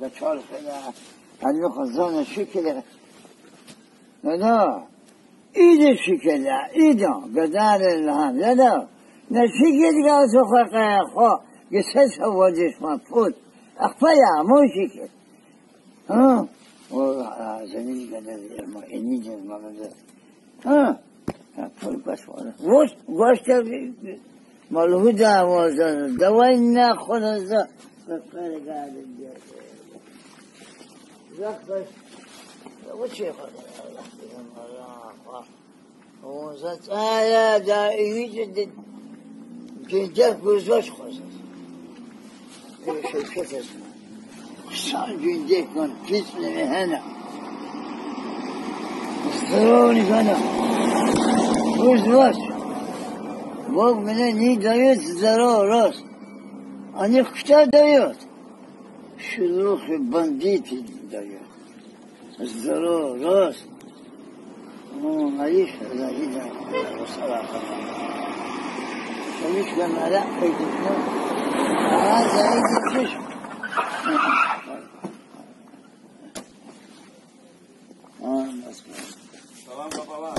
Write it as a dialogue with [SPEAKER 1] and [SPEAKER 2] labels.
[SPEAKER 1] بچار خدا علی خزان شکله نه ایده شکله ایده بدار الهام نه نشکل دیگه تو خواهد خواه گسه سوادش ما پود اخفایا مو شکل ها و زمینی که در ما اینی جز ما بده ها پول باش والا واش کردی مالو دعوازه دوای نخون از بفر گرده زخ باش و چه خواهد وزت آیا دائمی جدید جنجه بزرش خواست شرکت اسم سال جنجه کن پیس نمیهنه استرونی کنه بزرش باق منه نی داید زرا راست آنی کتا داید شلوخ بندیتی داید زرا راست علیش ازایی داید وصلاة شمیش به ملع پیدید نه زایی چشم
[SPEAKER 2] Salam baba.